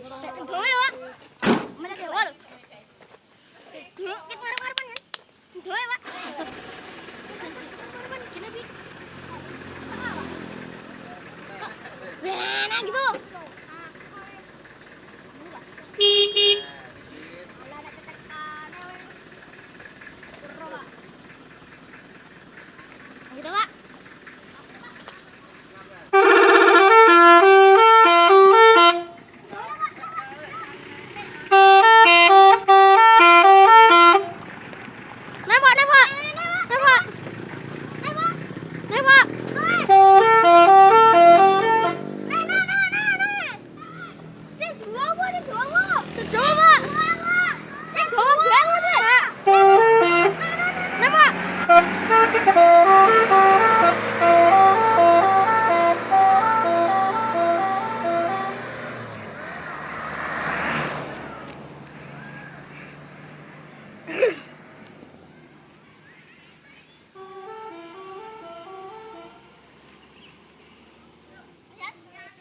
Dulu ya, Pak. Mana dewa lho. Dulu kita ngarep-ngarepan kan. Dulu ya, Pak. Ngarep-ngarepan gini, Bi. Wah, nah gitu.